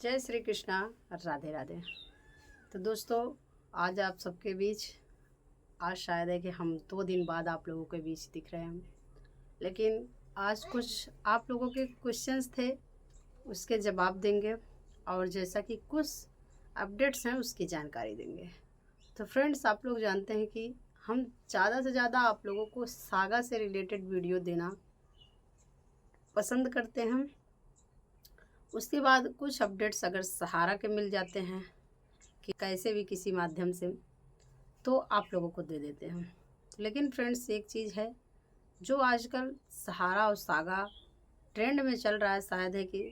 जय श्री कृष्णा। राधे राधे। तो दोस्तों, आज आप सबके बीच आज शायद है कि हम 2 दिन बाद आप लोगों के बीच दिख रहे हैं, लेकिन आज कुछ आप लोगों के क्वेश्चंस थे, उसके जवाब देंगे और जैसा कि कुछ अपडेट्स हैं उसकी जानकारी देंगे। तो फ्रेंड्स, आप लोग जानते हैं कि हम ज़्यादा से ज़्यादा आप लोगों को सागा से रिलेटेड वीडियो देना पसंद करते हैं। उसके बाद कुछ अपडेट्स अगर सहारा के मिल जाते हैं कि कैसे भी किसी माध्यम से, तो आप लोगों को दे देते हैं। लेकिन फ्रेंड्स, एक चीज़ है जो आजकल सहारा और सागा ट्रेंड में चल रहा है, शायद है कि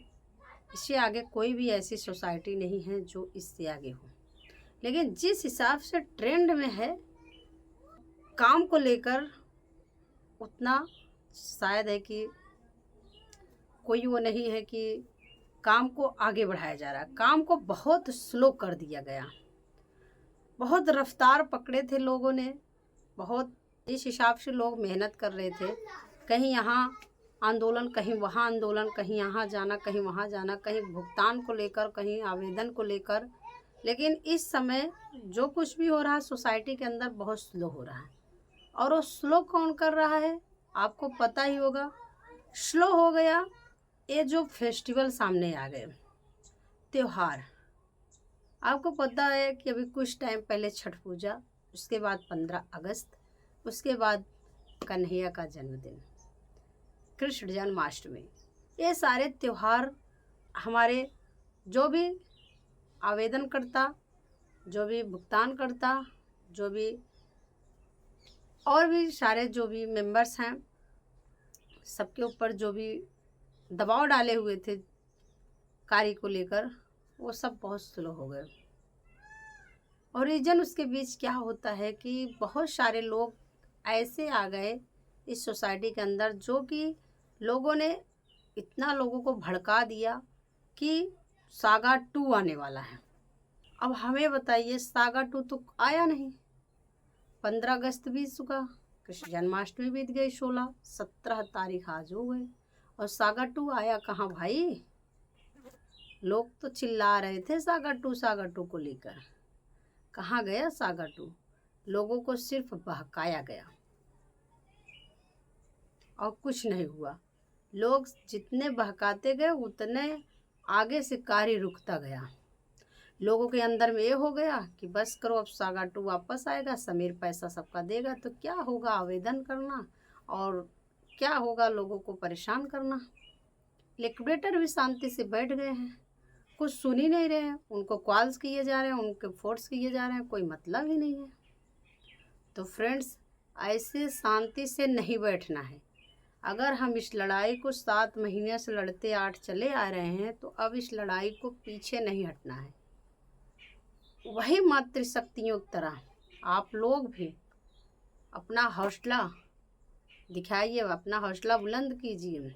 इससे आगे कोई भी ऐसी सोसाइटी नहीं है जो इससे आगे हो। लेकिन जिस हिसाब से ट्रेंड में है, काम को लेकर उतना शायद है कि कोई वो नहीं है कि काम को आगे बढ़ाया जा रहा है। काम को बहुत स्लो कर दिया गया, बहुत रफ्तार पकड़े थे लोगों ने, बहुत इस हिसाब से लोग मेहनत कर रहे थे। कहीं यहाँ आंदोलन, कहीं वहाँ आंदोलन, कहीं यहाँ जाना, कहीं वहाँ जाना, कहीं भुगतान को लेकर, कहीं आवेदन को लेकर। लेकिन इस समय जो कुछ भी हो रहा है सोसाइटी के अंदर बहुत स्लो हो रहा है। और वो स्लो कौन कर रहा है आपको पता ही होगा। स्लो हो गया ये जो फेस्टिवल सामने आ गए, त्योहार। आपको पता है कि अभी कुछ टाइम पहले छठ पूजा, उसके बाद 15 अगस्त, उसके बाद कन्हैया का जन्मदिन, कृष्ण जन्माष्टमी। ये सारे त्योहार हमारे जो भी आवेदन करता, जो भी भुगतान करता, जो भी और भी सारे जो भी मेंबर्स हैं, सबके ऊपर जो भी दबाव डाले हुए थे कार्य को लेकर, वो सब बहुत स्लो हो गए। और रीजन उसके बीच क्या होता है कि बहुत सारे लोग ऐसे आ गए इस सोसाइटी के अंदर जो कि लोगों ने इतना लोगों को भड़का दिया कि सागा 2 आने वाला है। अब हमें बताइए, सागा 2 तो आया नहीं। 15 अगस्त बीत चुका, कृष्ण जन्माष्टमी बीत गई, 16-17 तारीख आज हो गई, और सागा 2 आया कहाँ भाई। लोग तो चिल्ला रहे थे सागा 2 को लेकर। कहाँ गया सागा 2? लोगों को सिर्फ बहकाया गया और कुछ नहीं हुआ। लोग जितने बहकाते गए उतने आगे से कार्य रुकता गया। लोगों के अंदर में ये हो गया कि बस करो, अब सागा 2 वापस आएगा, समीर पैसा सबका देगा, तो क्या होगा आवेदन करना, और क्या होगा लोगों को परेशान करना। लिक्विडेटर भी शांति से बैठ गए हैं, कुछ सुन ही नहीं रहे हैं। उनको कॉल्स किए जा रहे हैं, उनके फोर्स किए जा रहे हैं, कोई मतलब ही नहीं है। तो फ्रेंड्स, ऐसे शांति से नहीं बैठना है। अगर हम इस लड़ाई को 7 महीने से लड़ते 8 चले आ रहे हैं, तो अब इस लड़ाई को पीछे नहीं हटना है। वही मातृशक्तियों की तरह आप लोग भी अपना हौसला दिखाइए, अपना हौसला बुलंद कीजिए।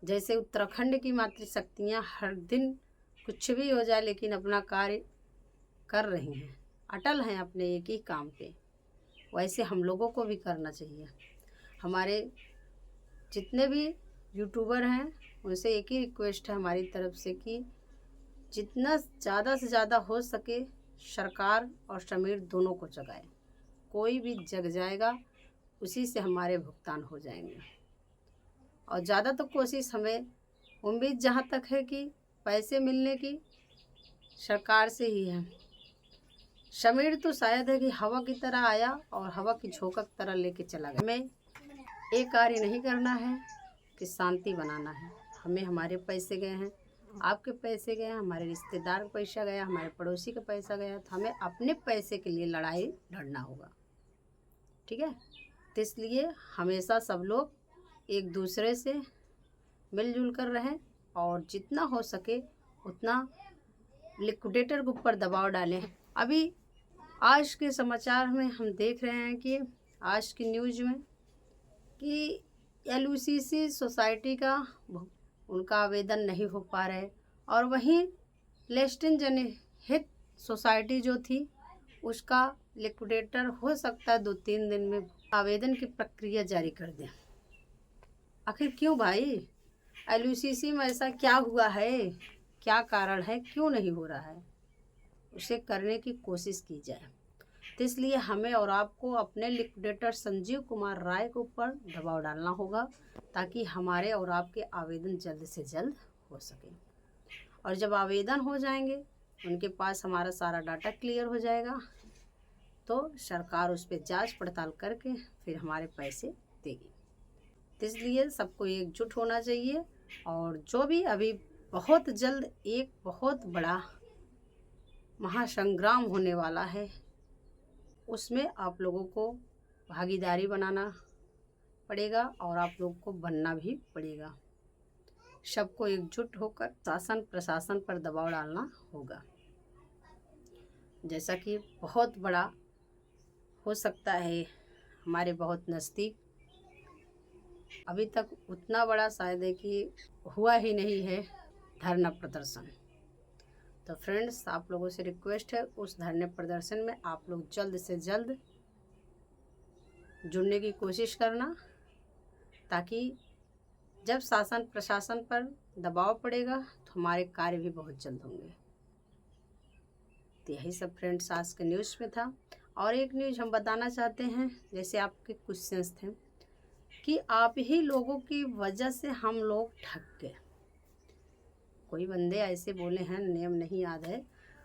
जैसे उत्तराखंड की मातृशक्तियाँ हर दिन कुछ भी हो जाए लेकिन अपना कार्य कर रही हैं, अटल हैं अपने एक ही काम पे, वैसे हम लोगों को भी करना चाहिए। हमारे जितने भी यूट्यूबर हैं उनसे एक ही रिक्वेस्ट है हमारी तरफ से कि जितना ज़्यादा से ज़्यादा हो सके सरकार और समीर दोनों को जगाए। कोई भी जग जाएगा उसी से हमारे भुगतान हो जाएंगे। और ज़्यादा तो कोशिश हमें उम्मीद जहाँ तक है कि पैसे मिलने की सरकार से ही है। समीर तो शायद है कि हवा की तरह आया और हवा की झोंका की तरह लेके चला गया। हमें ये कार्य नहीं करना है कि शांति बनाना है। हमें हमारे पैसे गए हैं, आपके पैसे गए हैं, हमारे रिश्तेदार का पैसा गया, हमारे पड़ोसी का पैसा गया, तो हमें अपने पैसे के लिए लड़ाई लड़ना होगा। ठीक है, तो इसलिए हमेशा सब लोग एक दूसरे से मिलजुल कर रहें और जितना हो सके उतना लिक्विडेटर के ऊपर दबाव डालें। अभी आज के समाचार में हम देख रहे हैं कि आज की न्यूज़ में कि LUCC सोसाइटी का उनका आवेदन नहीं हो पा रहा है, और वहीं लेस्टन जनहित सोसाइटी जो थी उसका लिक्विडेटर हो सकता है 2-3 दिन में आवेदन की प्रक्रिया जारी कर दें। आखिर क्यों भाई? LUCC में ऐसा क्या हुआ है क्या कारण है, क्यों नहीं हो रहा है, उसे करने की कोशिश की जाए। तो इसलिए हमें और आपको अपने लिक्विडेटर संजीव कुमार राय के ऊपर दबाव डालना होगा, ताकि हमारे और आपके आवेदन जल्द से जल्द हो सके। और जब आवेदन हो जाएंगे, उनके पास हमारा सारा डाटा क्लियर हो जाएगा, तो सरकार उस पर जांच पड़ताल करके फिर हमारे पैसे देगी। तो इसलिए सबको एकजुट होना चाहिए। और जो भी अभी बहुत जल्द एक बहुत बड़ा महासंग्राम होने वाला है, उसमें आप लोगों को भागीदारी बनाना पड़ेगा और आप लोगों को बनना भी पड़ेगा। सबको एकजुट होकर शासन प्रशासन पर दबाव डालना होगा। जैसा कि बहुत बड़ा हो सकता है हमारे बहुत नज़दीक, अभी तक उतना बड़ा शायद है कि हुआ ही नहीं है धरना प्रदर्शन। तो फ्रेंड्स, आप लोगों से रिक्वेस्ट है, उस धरने प्रदर्शन में आप लोग जल्द से जल्द जुड़ने की कोशिश करना, ताकि जब शासन प्रशासन पर दबाव पड़ेगा तो हमारे कार्य भी बहुत जल्द होंगे। तो यही सब फ्रेंड्स आज के न्यूज़ में था। और एक न्यूज़ हम बताना चाहते हैं, जैसे आपके क्वेश्चंस थे कि आप ही लोगों की वजह से हम लोग ठग गए। कोई बंदे ऐसे बोले हैं, नेम नहीं याद है,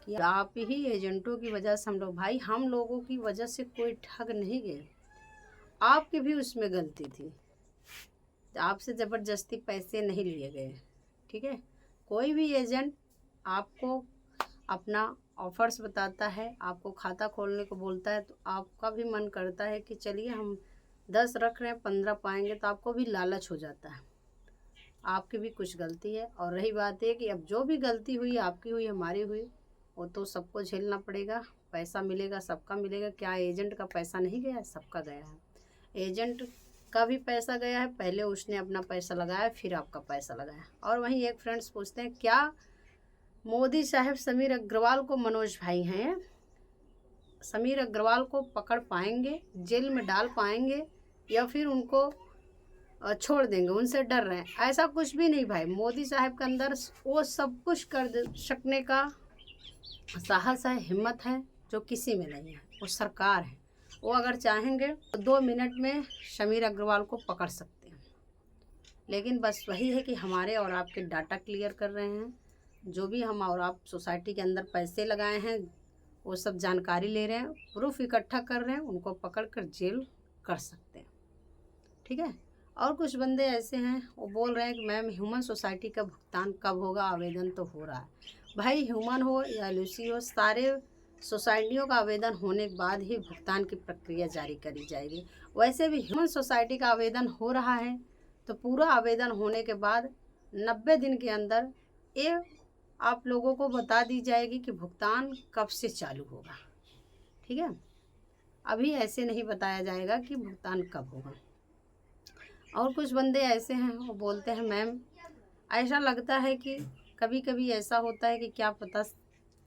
कि आप ही एजेंटों की वजह से हम लोग, भाई हम लोगों की वजह से कोई ठग नहीं गए, आपकी भी उसमें गलती थी। आपसे ज़बरदस्ती पैसे नहीं लिए गए, ठीक है। कोई भी एजेंट आपको अपना ऑफर्स बताता है, आपको खाता खोलने को बोलता है, तो आपका भी मन करता है कि चलिए हम 10 रख रहे हैं 15 पाएंगे, तो आपको भी लालच हो जाता है। आपकी भी कुछ गलती है। और रही बात है कि अब जो भी गलती हुई, आपकी हुई हमारी हुई, वो तो सबको झेलना पड़ेगा। पैसा मिलेगा, सबका मिलेगा। क्या एजेंट का पैसा नहीं गया है? सबका गया है। एजेंट का भी पैसा गया है, पहले उसने अपना पैसा लगाया, फिर आपका पैसा लगाया। और वहीं एक फ्रेंड्स पूछते हैं, क्या मोदी साहब समीर अग्रवाल को, मनोज भाई हैं, समीर अग्रवाल को पकड़ पाएंगे, जेल में डाल पाएंगे, या फिर उनको छोड़ देंगे, उनसे डर रहे हैं? ऐसा कुछ भी नहीं भाई। मोदी साहब के अंदर वो सब कुछ कर सकने का साहस है, हिम्मत है, जो किसी में नहीं है। वो सरकार है, वो अगर चाहेंगे तो 2 मिनट में समीर अग्रवाल को पकड़ सकते हैं। लेकिन बस वही है कि हमारे और आपके डाटा क्लियर कर रहे हैं। जो भी हम और आप सोसाइटी के अंदर पैसे लगाए हैं, वो सब जानकारी ले रहे हैं, प्रूफ इकट्ठा कर रहे हैं, उनको पकड़ कर जेल कर सकते हैं, ठीक है। और कुछ बंदे ऐसे हैं, वो बोल रहे हैं कि मैम ह्यूमन सोसाइटी का भुगतान कब होगा? आवेदन तो हो रहा है भाई। ह्यूमन हो या एलओसी हो, सारे सोसाइटियों का आवेदन होने के बाद ही भुगतान की प्रक्रिया जारी करी जाएगी। वैसे भी ह्यूमन सोसाइटी का आवेदन हो रहा है, तो पूरा आवेदन होने के बाद 90 दिन के अंदर ये आप लोगों को बता दी जाएगी कि भुगतान कब से चालू होगा, ठीक है। अभी ऐसे नहीं बताया जाएगा कि भुगतान कब होगा। और कुछ बंदे ऐसे हैं, वो बोलते हैं मैम ऐसा लगता है कि कभी कभी ऐसा होता है कि क्या पता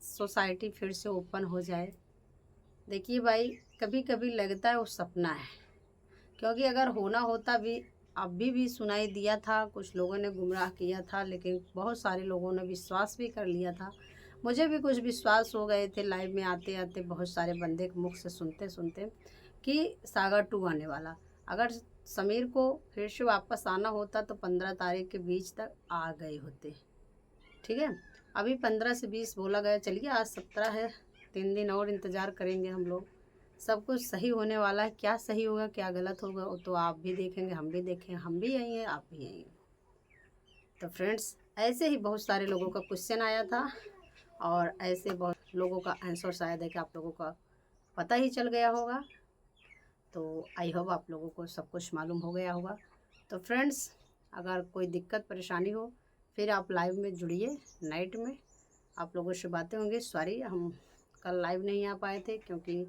सोसाइटी फिर से ओपन हो जाए। देखिए भाई, कभी कभी लगता है वो सपना है, क्योंकि अगर होना होता भी अभी भी सुनाई दिया था, कुछ लोगों ने गुमराह किया था, लेकिन बहुत सारे लोगों ने विश्वास भी कर लिया था। मुझे भी कुछ विश्वास हो गए थे लाइव में आते आते, बहुत सारे बंदे के मुख से सुनते सुनते, कि सागर 2 आने वाला। अगर समीर को फिर से वापस आना होता तो 15 तारीख के बीच तक आ गए होते, ठीक है। अभी 15 से 20 बोला गया, चलिए आज 17 है, 3 दिन और इंतज़ार करेंगे हम लोग। सब कुछ सही होने वाला है। क्या सही होगा क्या गलत होगा वो तो आप भी देखेंगे, हम भी देखेंगे, हम भी यही हैं, आप भी यही हैं। तो फ्रेंड्स, ऐसे ही बहुत सारे लोगों का क्वेश्चन आया था, और ऐसे बहुत लोगों का आंसर शायद है कि आप लोगों का पता ही चल गया होगा। तो आई होप आप लोगों को सब कुछ मालूम हो गया होगा। तो फ्रेंड्स, अगर कोई दिक्कत परेशानी हो, फिर आप लाइव में जुड़िए। नाइट में आप लोगों से बातें होंगी। सॉरी, हम कल लाइव नहीं आ पाए थे, क्योंकि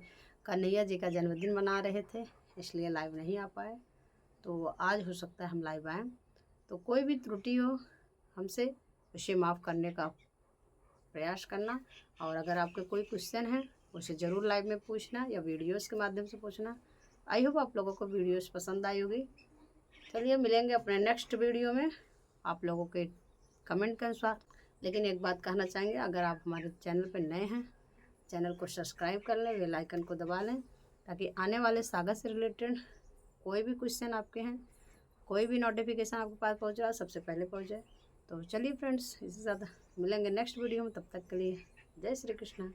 कन्हैया जी का जन्मदिन मना रहे थे, इसलिए लाइव नहीं आ पाए। तो आज हो सकता है हम लाइव आएँ। तो कोई भी त्रुटि हो हमसे, उसे माफ़ करने का प्रयास करना। और अगर आपके कोई क्वेश्चन है, उसे ज़रूर लाइव में पूछना या वीडियोस के माध्यम से पूछना। आई होप आप लोगों को वीडियोस पसंद आई होगी। चलिए मिलेंगे अपने नेक्स्ट वीडियो में, आप लोगों के कमेंट के अनुसार। लेकिन एक बात कहना चाहेंगे, अगर आप हमारे चैनल पर नए हैं, चैनल को सब्सक्राइब कर लें, बेल आइकन को दबा लें, ताकि आने वाले सागा से रिलेटेड कोई भी क्वेश्चन आपके हैं, कोई भी नोटिफिकेशन आपके पास पहुँच रहा है, सबसे पहले पहुँच जाए। तो चलिए फ्रेंड्स, इससे ज़्यादा मिलेंगे नेक्स्ट वीडियो में, तब तक के लिए जय श्री कृष्ण।